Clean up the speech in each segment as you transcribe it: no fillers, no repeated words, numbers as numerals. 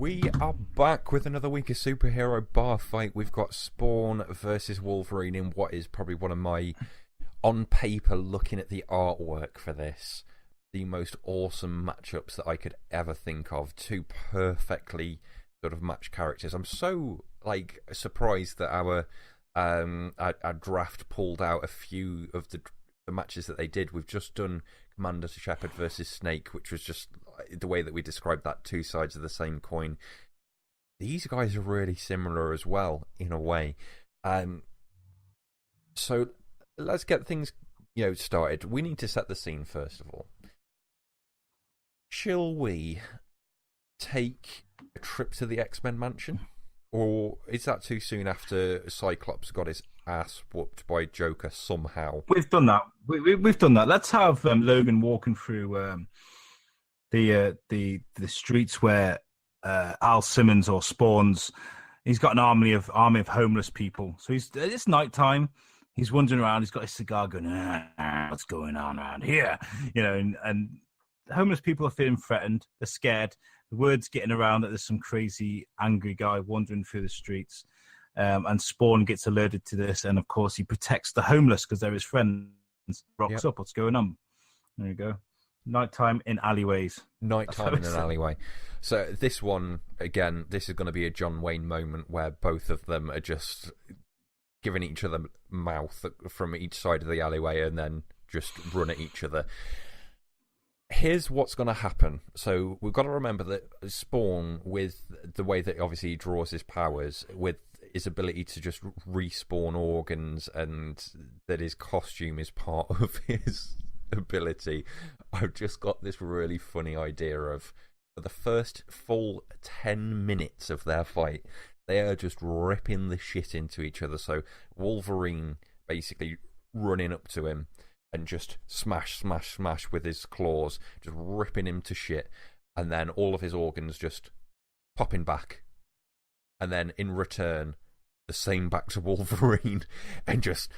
We are back with another week of superhero bar fight. We've got Spawn versus Wolverine in what is probably one of my, on paper, looking at the artwork for this, the most awesome matchups that I could ever think of. Two perfectly sort of matched characters. I'm so surprised that our draft pulled out a few of the matches that they did. We've just done Commander to Shepard versus Snake, which was just the way that we described that, two sides of the same coin. These guys are really similar as well, in a way. So let's get things started. We need to set the scene first of all. Shall we take a trip to the X-Men mansion? Or is that too soon after Cyclops got his ass whooped by Joker somehow? We've done that. We've done that. Let's have Logan walking through the streets where Al Simmons or Spawn's. He's got an army of homeless people. So it's nighttime. He's wandering around. He's got his cigar going. What's going on around here? And homeless people are feeling threatened. They're scared. The word's getting around that there's some crazy, angry guy wandering through the streets. And Spawn gets alerted to this. And, of course, he protects the homeless because they're his friends. Rocks up. What's going on? There you go. Nighttime in alleyways. Nighttime in an alleyway. So this one, again, this is going to be a John Wayne moment where both of them are just giving each other mouth from each side of the alleyway and then just run at each other. Here's what's going to happen. So we've got to remember that Spawn, with the way that obviously he draws his powers, with his ability to just respawn organs, and that his costume is part of his ability, I've just got this really funny idea of, for the first full 10 minutes of their fight, they are just ripping the shit into each other. So Wolverine basically running up to him and just smash with his claws, just ripping him to shit, and then all of his organs just popping back. And then in return, the same back to Wolverine, and just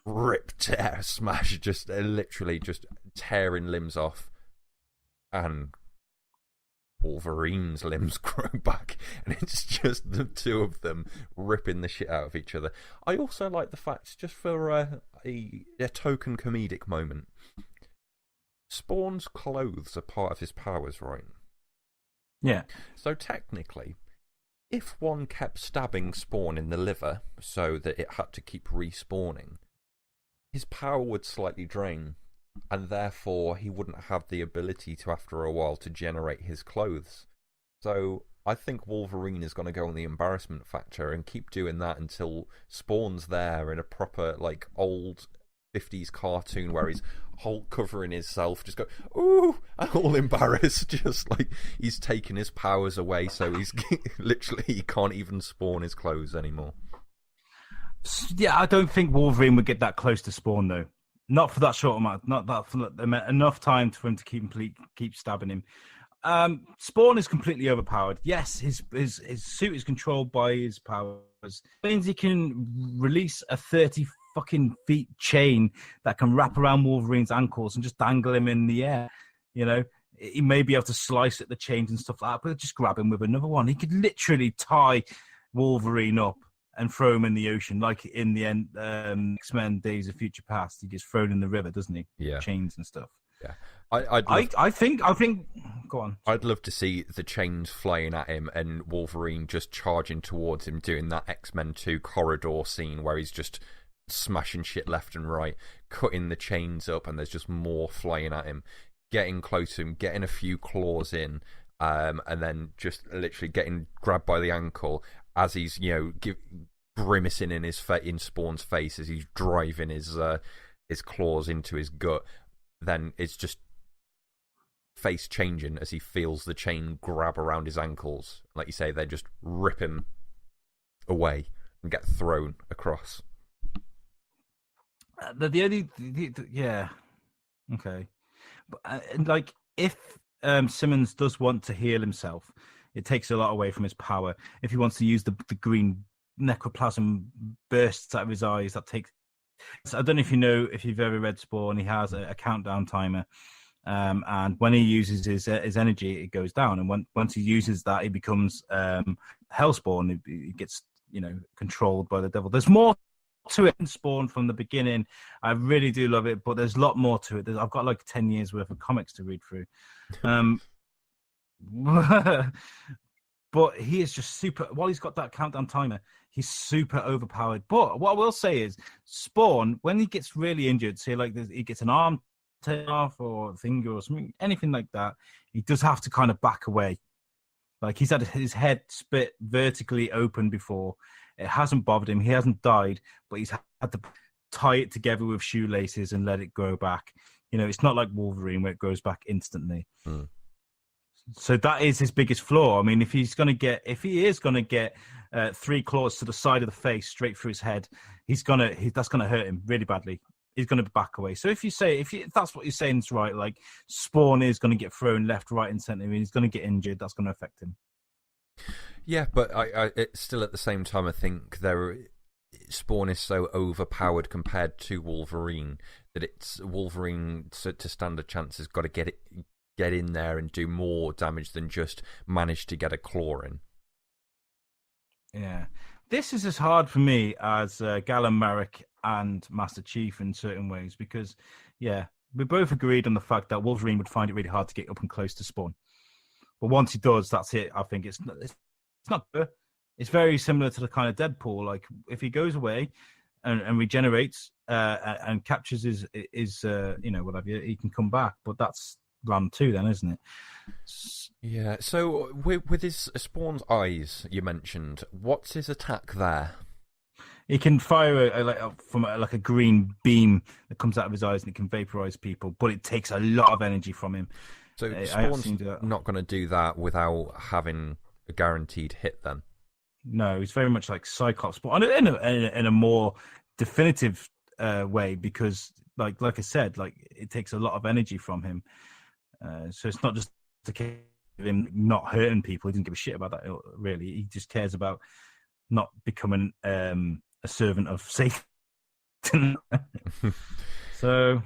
rip, tear, smash, just literally just tearing limbs off. And Wolverine's limbs grow back, and it's just the two of them ripping the shit out of each other. I also like the fact, just for a token comedic moment, Spawn's clothes are part of his powers, right? Yeah. So technically, if one kept stabbing Spawn in the liver so that it had to keep respawning, his power would slightly drain, and therefore he wouldn't have the ability to, after a while, to generate his clothes. So I think Wolverine is going to go on the embarrassment factor and keep doing that until Spawn's there in a proper, old 50s cartoon where he's whole covering himself, just go, ooh, all embarrassed, just like he's taking his powers away, so he's literally, he can't even spawn his clothes anymore. Yeah, I don't think Wolverine would get that close to Spawn, though. Not for that short amount. Not that for enough time for him to keep stabbing him. Spawn is completely overpowered. Yes, his suit is controlled by his powers. It means he can release a 30 fucking feet chain that can wrap around Wolverine's ankles and just dangle him in the air. He may be able to slice at the chains and stuff like that, but just grab him with another one. He could literally tie Wolverine up and throw him in the ocean, like in the end, X-Men Days of Future Past. He gets thrown in the river, doesn't he? Yeah. Chains and stuff. Yeah. I think. Go on. I'd love to see the chains flying at him and Wolverine just charging towards him, doing that X-Men 2 corridor scene where he's just smashing shit left and right, cutting the chains up, and there's just more flying at him, getting close to him, getting a few claws in, and then just literally getting grabbed by the ankle as he's grimacing in Spawn's face as he's driving his claws into his gut. Then it's just face changing as he feels the chain grab around his ankles. Like you say, they just rip him away and get thrown across. Yeah, okay, but if Simmons does want to heal himself, it takes a lot away from his power. If he wants to use the green necroplasm bursts out of his eyes, that takes. So I don't know if you know, if you've ever read Spawn, he has a countdown timer And when he uses his energy, it goes down. And once he uses that, he becomes Hellspawn. He gets controlled by the devil. There's more to it than Spawn from the beginning. I really do love it, but there's a lot more to it. I've got like 10 years worth of comics to read through. But he is just super. While he's got that countdown timer, he's super overpowered. But what I will say is, Spawn, when he gets really injured, say like he gets an arm taken off or a finger or something, anything like that, he does have to kind of back away. Like he's had his head split vertically open before. It hasn't bothered him. He hasn't died, but he's had to tie it together with shoelaces and let it grow back. It's not like Wolverine where it grows back instantly. Mm. So that is his biggest flaw. I mean, if he is going to get 3 claws to the side of the face, straight through his head, that's going to hurt him really badly. He's going to back away. So if that's what you're saying is right, like Spawn is going to get thrown left, right, and center, and he's going to get injured, that's going to affect him. Yeah, but it's still at the same time, I think Spawn is so overpowered compared to Wolverine that Wolverine to stand a chance has got to get in there and do more damage than just manage to get a claw in. Yeah. This is as hard for me as Galen Marek and Master Chief in certain ways because, yeah, we both agreed on the fact that Wolverine would find it really hard to get up and close to Spawn. But once he does, that's it. I think it's not good. It's very similar to the kind of Deadpool. Like, if he goes away and regenerates and captures his whatever, he can come back. But that's round 2 then, isn't it? Yeah, so with his Spawn's eyes, you mentioned, what's his attack there? He can fire a green beam that comes out of his eyes and it can vaporize people, but it takes a lot of energy from him. So Spawn's not going to do that without having a guaranteed hit then? No, he's very much like Cyclops, but in a more definitive way because, like I said, like it takes a lot of energy from him. So it's not just the case of him not hurting people. He doesn't give a shit about that, really. He just cares about not becoming a servant of Satan. So...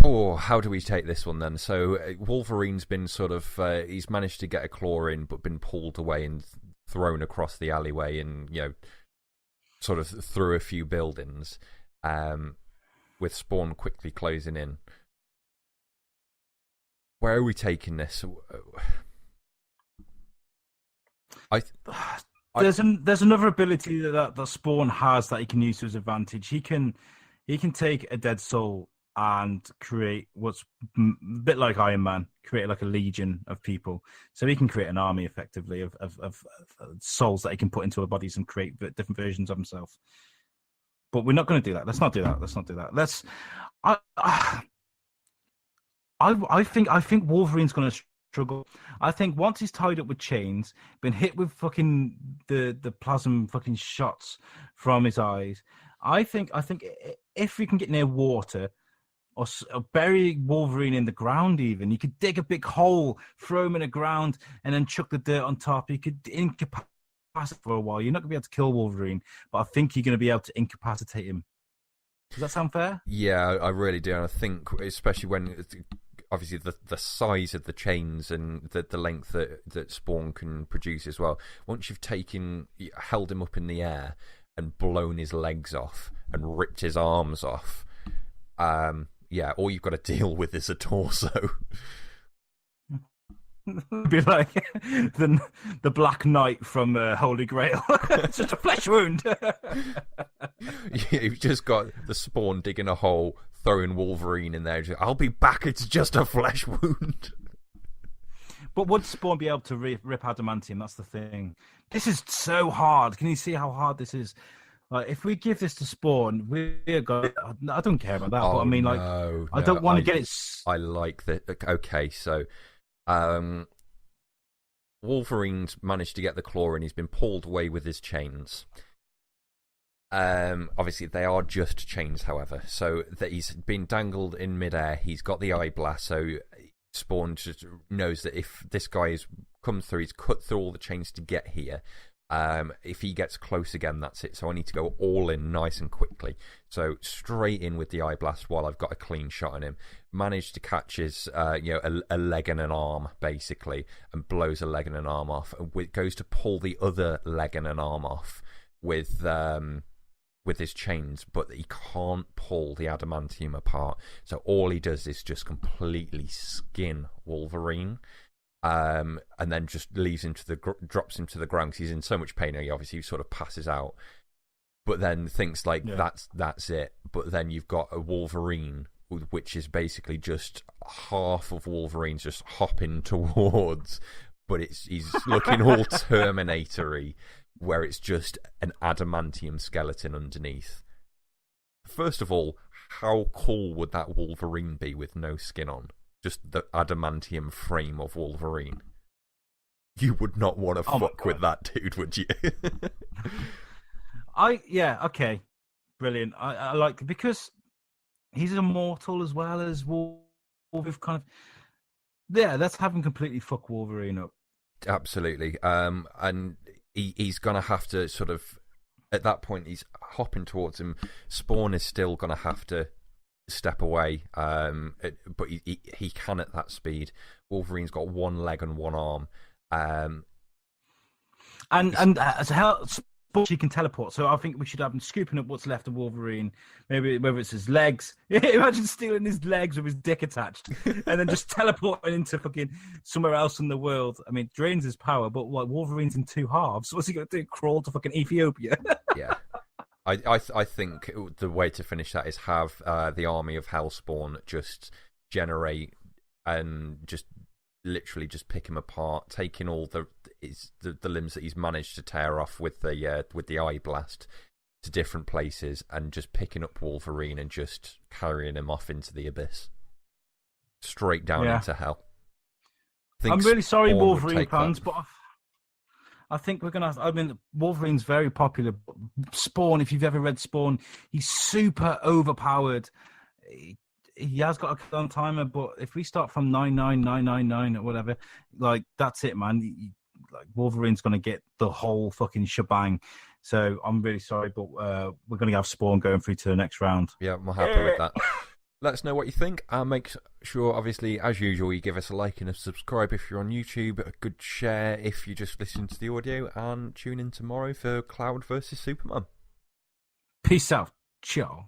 how do we take this one then? So Wolverine's been sort of... he's managed to get a claw in, but been pulled away and thrown across the alleyway and, sort of through a few buildings, with Spawn quickly closing in. Where are we taking this? There's another ability that Spawn has that he can use to his advantage. He can take a dead soul and create what's a bit like Iron Man, create like a legion of people. So he can create an army effectively of souls that he can put into our bodies and create different versions of himself. But we're not going to do that. Let's not do that. I think Wolverine's going to struggle. I think once he's tied up with chains, been hit with fucking the plasma fucking shots from his eyes, I think if we can get near water or bury Wolverine in the ground, even you could dig a big hole, throw him in the ground, and then chuck the dirt on top. You could incapacitate for a while. You're not going to be able to kill Wolverine, but I think you're going to be able to incapacitate him. Does that sound fair? Yeah, I really do. And I think, especially when, obviously, the size of the chains and the length that Spawn can produce as well. Once you've held him up in the air and blown his legs off and ripped his arms off, all you've got to deal with is a torso. Be like the Black Knight from Holy Grail. It's just a flesh wound. You've just got the Spawn digging a hole, throwing Wolverine in there. I'll be back. It's just a flesh wound. But would Spawn be able to rip adamantium? That's the thing. This is so hard. Can you see how hard this is? Like, if we give this to Spawn, we're going. I don't care about that. But I mean, like, I don't want to get it. I like that. Okay, so. Wolverine's managed to get the claw and he's been pulled away with his chains. Obviously, they are just chains, however. So that he's been dangled in midair. He's got the eye blast, so Spawn just knows that if this guy has come through, he's cut through all the chains to get here. If he gets close again, that's it. So I need to go all in nice and quickly. So straight in with the eye blast while I've got a clean shot on him. Managed to catch his, a leg and an arm basically, and blows a leg and an arm off. And goes to pull the other leg and an arm off with his chains, but he can't pull the adamantium apart. So all he does is just completely skin Wolverine. And then just leaves him drops him to the ground because he's in so much pain. He obviously sort of passes out, but then thinks like that's it. But then you've got a Wolverine, which is basically just half of Wolverine's just hopping towards, but he's looking all Terminator-y, where it's just an adamantium skeleton underneath. First of all, how cool would that Wolverine be with no skin on? Just the adamantium frame of Wolverine. You would not want to fuck with that dude, would you? Okay. Brilliant. I like, because he's immortal as well as Wolverine. Kind of, let's have him completely fuck Wolverine up. Absolutely. And he's going to have to sort of, at that point, he's hopping towards him. Spawn is still going to have to step away, but he can at that speed. Wolverine's got one leg and one arm, and as hell, she can teleport. So I think we should have him scooping up what's left of Wolverine. Maybe whether it's his legs. Imagine stealing his legs with his dick attached, and then just teleporting into fucking somewhere else in the world. I mean, drains his power, but what, Wolverine's in two halves. What's he going to do? Crawl to fucking Ethiopia? Yeah. I think the way to finish that is have the army of Hellspawn just generate and just literally just pick him apart, taking all the limbs that he's managed to tear off with the eye blast to different places, and just picking up Wolverine and just carrying him off into the abyss, straight down into hell. I'm really sorry, Wolverine fans, but I think we're going to... I mean, Wolverine's very popular. Spawn, if you've ever read Spawn, he's super overpowered. He has got a kill timer, but if we start from 99999 or whatever, like, that's it, man. Wolverine's going to get the whole fucking shebang. So I'm really sorry, but we're going to have Spawn going through to the next round. Yeah, I'm happy with that. Let us know what you think, and make sure, obviously, as usual, you give us a like and a subscribe if you're on YouTube, a good share if you just listen to the audio, and tune in tomorrow for Cloud versus Superman. Peace out. Ciao.